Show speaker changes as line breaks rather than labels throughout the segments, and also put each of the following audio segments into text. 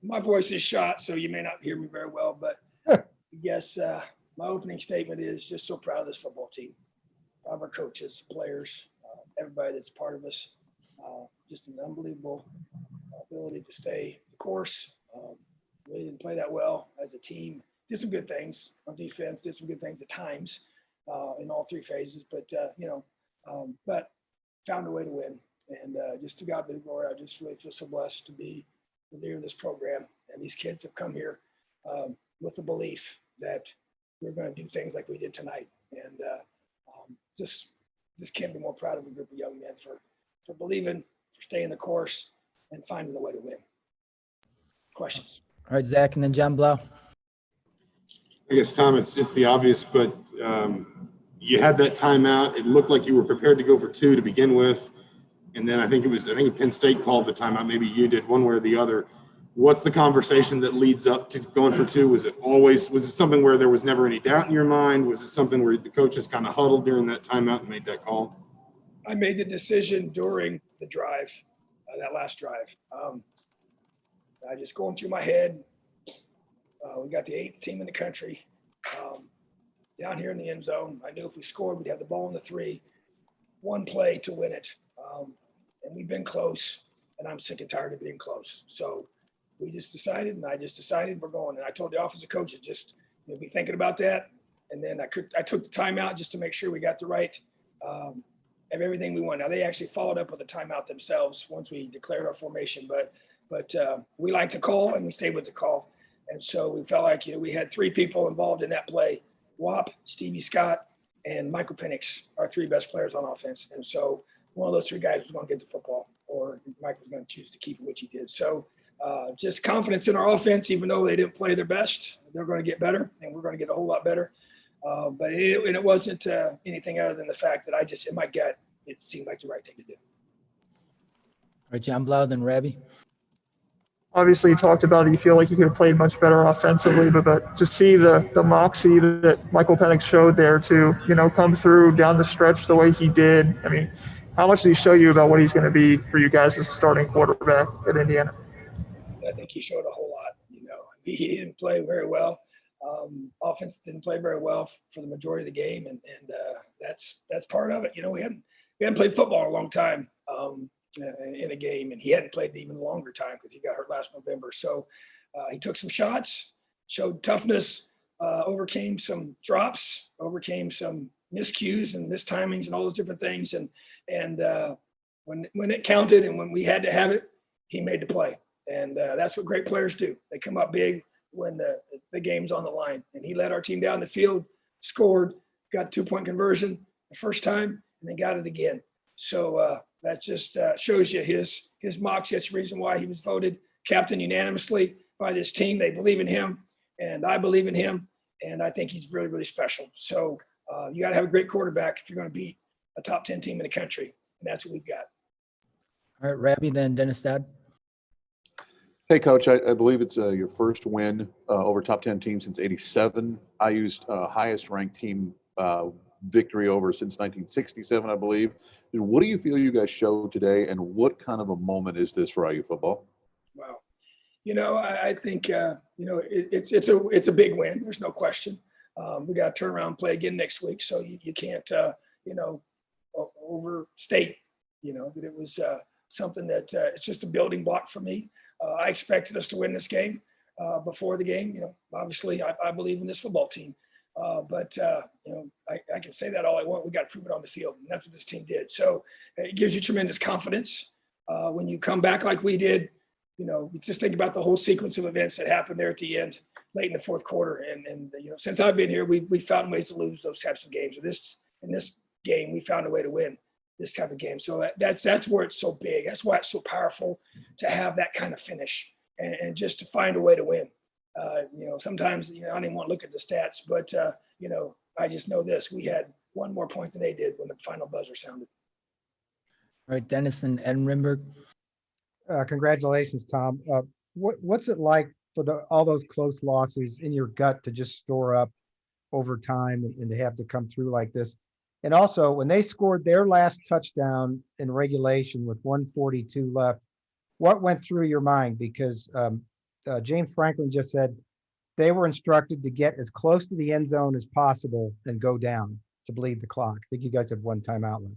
my voice is shot, so you may not hear me very well, but yes, my opening statement is just so proud of this football team, proud of our coaches, players, everybody that's part of us. Just an unbelievable ability to stay the course. We didn't play that well as a team. Did some good things on defense, did some good things at times in all three phases, but, but found a way to win. And just to God be the glory. I just really feel so blessed to be the leader of this program. And these kids have come here with the belief that we're going to do things like we did tonight. And just can't be more proud of a group of young men for believing, for staying the course, and finding a way to win. Questions?
All right, Zach, and then John Blau.
I guess, Tom, it's the obvious, but you had that timeout. It looked like you were prepared to go for two to begin with. And then I think Penn State called the timeout. Maybe you did, one way or the other. What's the conversation that leads up to going for two? Was it something where there was never any doubt in your mind? Was it something where the coaches kind of huddled during that timeout and made that call?
I made the decision during the drive, that last drive. I just going through my head. We got the 8th team in the country down here in the end zone. I knew if we scored, we'd have the ball in the 3, one play to win it. And we've been close, and I'm sick and tired of being close. So we just decided, and I just decided we're going. And I told the offensive coaches, just be thinking about that. And then I took the timeout just to make sure we got the right of everything we want. Now they actually followed up with a timeout themselves once we declared our formation, but we like to call and we stayed with the call. And so we felt like, we had 3 people involved in that play: Wap, Stevie Scott, and Michael Penix, our 3 best players on offense. And so one of those 3 guys was going to get the football, or Mike was going to choose to keep it, which he did. So just confidence in our offense, even though they didn't play their best, they're going to get better, and we're going to get a whole lot better. But it wasn't anything other than the fact that I just, in my gut, it seemed like the right thing to do.
All right, John Blau, then Rabbi.
Obviously, you talked about it. You feel like you could have played much better offensively, but to see the moxie that Michael Penix showed there to, come through down the stretch the way he did. I mean, how much did he show you about what he's going to be for you guys as a starting quarterback at Indiana?
I think he showed a whole lot. He didn't play very well. Offense didn't play very well for the majority of the game, and that's part of it. We hadn't played football in a long time. In a game, and he hadn't played even a longer time because he got hurt last November. So he took some shots, showed toughness, overcame some drops, overcame some miscues and mistimings and all those different things. And when it counted and when we had to have it, he made the play. And that's what great players do. They come up big when the game's on the line. And he led our team down the field, scored, got the 2-point conversion the first time, and then got it again. So that just shows you his moxie. That's the reason why he was voted captain unanimously by this team. They believe in him, and I believe in him, and I think he's really, really special. So you got to have a great quarterback if you're going to beat a top 10 team in the country, and that's what we've got.
All right, Rabbi, then Dennis Dodd.
Hey, Coach, I believe it's your first win over top 10 team since '87. I used highest ranked team victory over since 1967, I believe. What do you feel you guys showed today, and what kind of a moment is this for IU football?
Wow. I think, it's a big win. There's no question. We got to turn around and play again next week. So you can't, overstate, that it was something that it's just a building block for me. I expected us to win this game before the game. Obviously I believe in this football team. But I can say that all I want. We got to prove it on the field, and that's what this team did. So it gives you tremendous confidence when you come back like we did. Just think about the whole sequence of events that happened there at the end, late in the fourth quarter. And since I've been here, we found ways to lose those types of games. In this game, we found a way to win this type of game. So that's where it's so big. That's why it's so powerful to have that kind of finish and just to find a way to win. Sometimes, I don't even want to look at the stats, but, I just know this. We had one more point than they did when the final buzzer sounded.
All right, Dennis and Ed Rimberg.
Congratulations, Tom. What's it like for all those close losses in your gut to just store up over time and to have to come through like this? And also, when they scored their last touchdown in regulation with 1:42 left, what went through your mind? Because James Franklin just said they were instructed to get as close to the end zone as possible and go down to bleed the clock. I think you guys had one timeout left.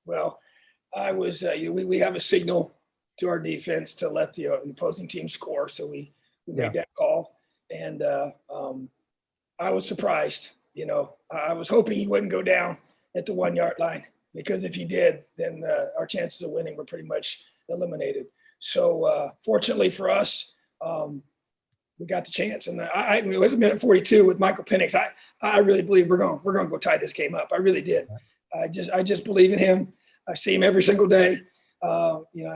Well, I was, we have a signal to our defense to let the opposing team score. So we
Yeah.
made that call. And I was surprised. I was hoping he wouldn't go down at the 1 yard line, because if he did, then our chances of winning were pretty much eliminated. So fortunately for us, we got the chance. And it was a minute 42 with Michael Penix. I really believe we're going to go tie this game up. I really did. I just believe in him. I see him every single day.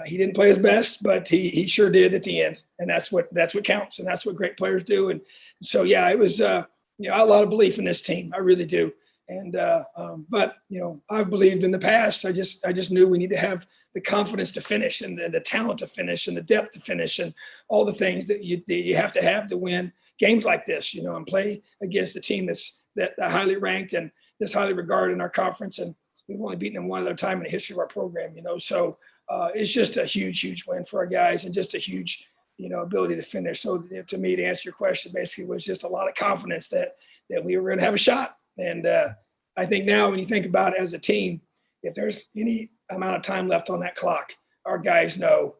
He didn't play his best, but he sure did at the end. And that's what counts. And that's what great players do. And so, yeah, it was, I have a lot of belief in this team. I really do. And, but I've believed in the past. I just knew we need to have the confidence to finish, and the talent to finish, and the depth to finish, and all the things that you have to win games like this, and play against a team that's highly ranked and that's highly regarded in our conference. And we've only beaten them one other time in the history of our program, so it's just a huge, huge win for our guys, and just a huge, ability to finish. So to me, to answer your question, basically was just a lot of confidence that we were going to have a shot. And I think now when you think about it as a team, if there's any amount of time left on that clock, our guys know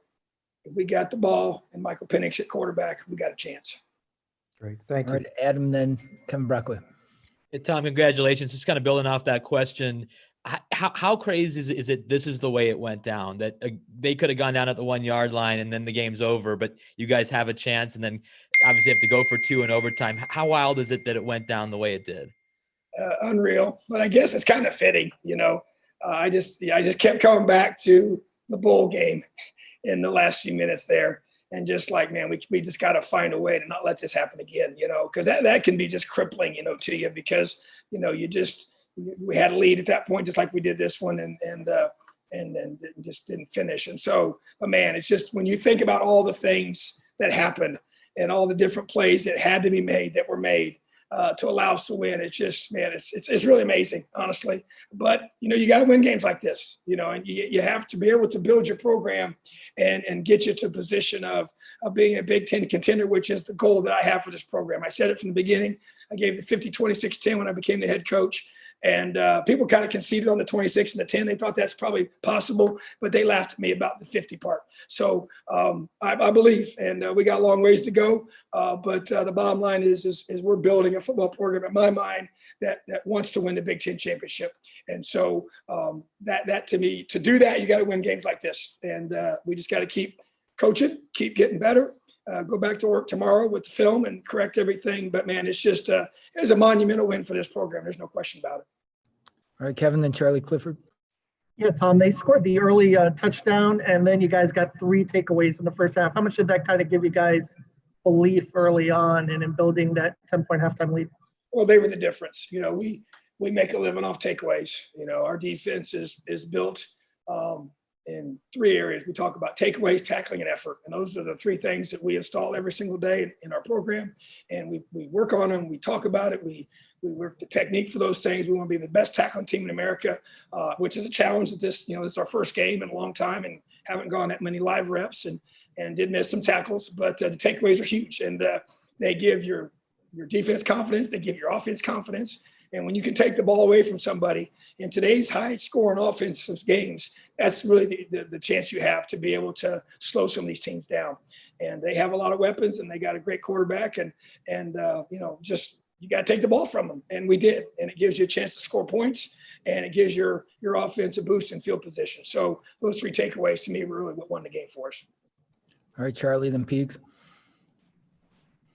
if we got the ball and Michael Penix at quarterback, we got a chance.
Great. Thank
All
you.
right, Adam, then Kevin Brockway.
Hey, Tom, congratulations. Just kind of building off that question. How crazy is it? This is the way it went down, that they could have gone down at the 1 yard line and then the game's over, but you guys have a chance and then obviously have to go for 2 in overtime. How wild is it that it went down the way it did?
Unreal, but I guess it's kind of fitting, I just kept coming back to the bowl game in the last few minutes there, and just like, man, we just got to find a way to not let this happen again, because that can be just crippling, to you, because we had a lead at that point, just like we did this one, and then just didn't finish. And so, but man, it's just when you think about all the things that happened and all the different plays that had to be made that were made to allow us to win. It's just, man, it's really amazing, honestly. But, you got to win games like this, and you have to be able to build your program and get you to a position of being a Big Ten contender, which is the goal that I have for this program. I said it from the beginning. I gave the 50, 26, 10 when I became the head coach. And people kind of conceded on the 26 and the 10. They thought that's probably possible, but they laughed at me about the 50 part. So I believe, and we got a long ways to go. But the bottom line is we're building a football program, in my mind, that wants to win the Big Ten championship. And so that to me, to do that, you got to win games like this. And we just got to keep coaching, keep getting better. Go back to work tomorrow with the film and correct everything. But man, it's just it's a monumental win for this program. There's no question about it.
All right, Kevin, then Charlie Clifford.
Yeah, Tom, they scored the early touchdown, and then you guys got 3 takeaways in the first half. How much did that kind of give you guys belief early on and in building that 10-point halftime lead?
Well, they were the difference. We make a living off takeaways. Our defense is built in 3 areas. We talk about takeaways, tackling, and effort. And those are the 3 things that we install every single day in our program. And we work on them. We talk about it. We work the technique for those things. We want to be the best tackling team in America, which is a challenge at this, this is our first game in a long time and haven't gone that many live reps and did miss some tackles. But the takeaways are huge. And they give your defense confidence. They give your offense confidence. And when you can take the ball away from somebody in today's high-scoring offensive games, that's really the chance you have to be able to slow some of these teams down. And they have a lot of weapons, and they got a great quarterback, and just you got to take the ball from them, and we did. And it gives you a chance to score points, and it gives your offense a boost in field position. So those 3 takeaways to me were really what won the game for us.
All right, Charlie, then Peaks.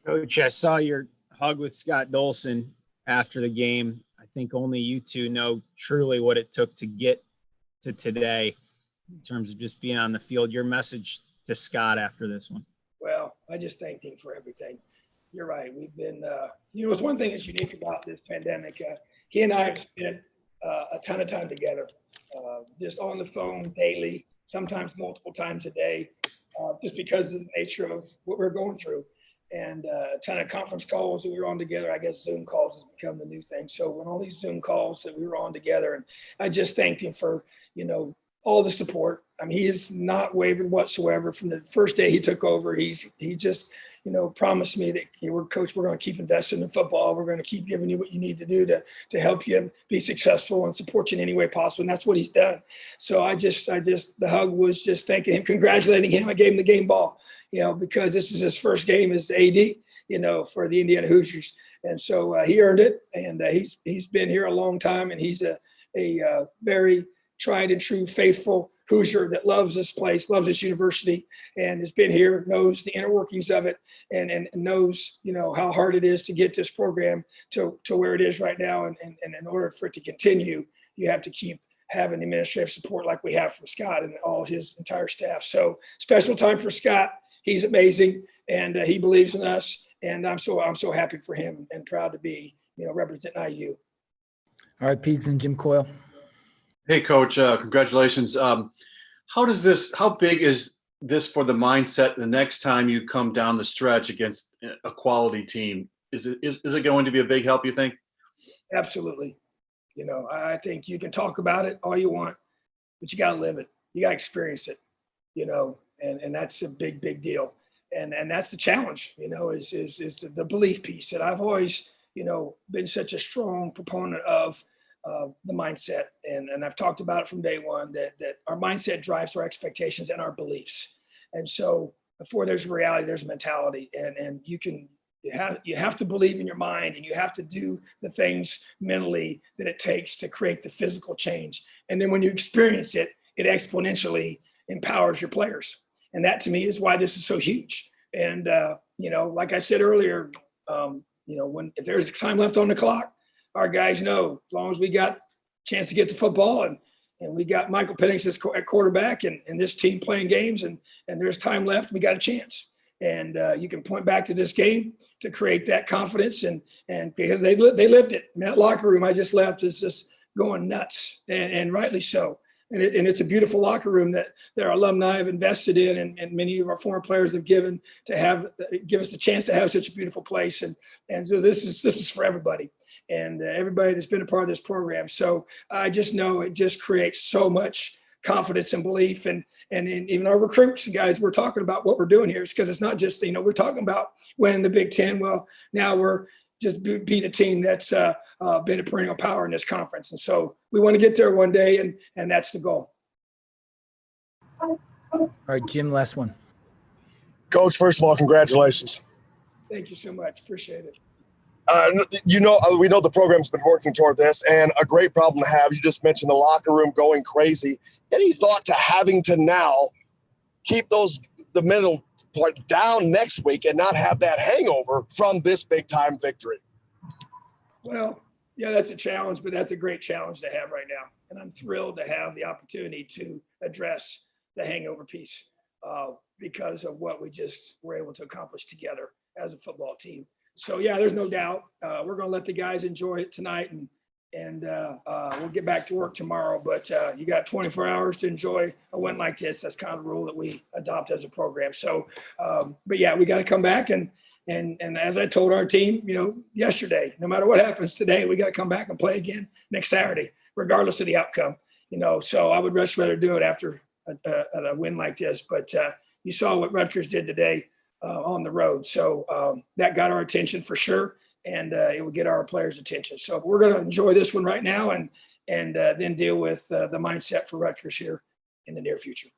Coach, I saw your hug with Scott Dolson after the game. I think only you two know truly what it took to get to today in terms of just being on the field. Your message to Scott after this one.
Well, I just thanked him for everything. You're right. We've been, it's one thing that's unique about this pandemic. He and I have spent a ton of time together, just on the phone daily, sometimes multiple times a day, just because of the nature of what we're going through. And a ton of conference calls that we were on together. I guess Zoom calls has become the new thing. So when all these Zoom calls that we were on together, and I just thanked him for, all the support. I mean, he has not wavered whatsoever from the first day he took over. He just, promised me that, Coach, we're going to keep investing in football. We're going to keep giving you what you need to do to help you be successful and support you in any way possible. And that's what he's done. So the hug was just thanking him, congratulating him. I gave him the game ball, because this is his first game as AD, for the Indiana Hoosiers. And so he earned it. And he's been here a long time, and he's a very tried and true, faithful Hoosier that loves this place, loves this university, and has been here, knows the inner workings of it, and knows, how hard it is to get this program to where it is right now. And in order for it to continue, you have to keep having administrative support like we have from Scott and all his entire staff. So special time for Scott. He's amazing, and he believes in us. And I'm so happy for him and proud to be, representing IU.
All right, Peaks and Jim Coyle.
Hey, Coach, congratulations. How big is this for the mindset the next time you come down the stretch against a quality team? Is it going to be a big help, you think?
Absolutely. I think you can talk about it all you want, but you got to live it. You got to experience it, and that's a big, big deal. And that's the challenge, is the belief piece that I've always, been such a strong proponent of. The mindset. And I've talked about it from day one that our mindset drives our expectations and our beliefs. And so before there's a reality, there's a mentality, and you have to believe in your mind, and you have to do the things mentally that it takes to create the physical change. And then when you experience it, it exponentially empowers your players. And that to me is why this is so huge. And, like I said earlier, if there's time left on the clock, our guys know as long as we got a chance to get the football and we got Michael Penix at quarterback and this team playing games and there's time left, we got a chance. And you can point back to this game to create that confidence and because they lived it. I mean, that locker room I just left is just going nuts and rightly so. And it's a beautiful locker room that our alumni have invested in and many of our former players have given to give us the chance to have such a beautiful place. And so this is for everybody. And everybody that's been a part of this program. So I just know it just creates so much confidence and belief. And even our recruits, guys, we're talking about what we're doing here. It's because it's not just, we're talking about winning the Big Ten. Well, now we're just beat a team that's been a perennial power in this conference. And so we want to get there one day, and that's the goal.
All right, Jim, last one.
Coach, first of all, congratulations.
Thank you so much. Appreciate it.
We know the program's been working toward this, and a great problem to have. You just mentioned the locker room going crazy. Any thought to having to now keep the middle part down next week and not have that hangover from this big time victory?
Well, yeah, that's a challenge, but that's a great challenge to have right now. And I'm thrilled to have the opportunity to address the hangover piece because of what we just were able to accomplish together as a football team. So yeah, there's no doubt. We're going to let the guys enjoy it tonight, and we'll get back to work tomorrow. But you got 24 hours to enjoy a win like this. That's kind of the rule that we adopt as a program. So, but yeah, we got to come back and as I told our team, yesterday, no matter what happens today, we got to come back and play again next Saturday, regardless of the outcome. So I would much rather do it after a win like this. But you saw what Rutgers did today. On the road. So that got our attention for sure. And it will get our players' attention. So we're going to enjoy this one right now and then deal with the mindset for Rutgers here in the near future.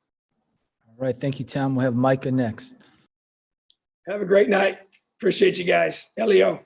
All right. Thank you, Tom. We'll have Micah next.
Have a great night. Appreciate you guys. Elio.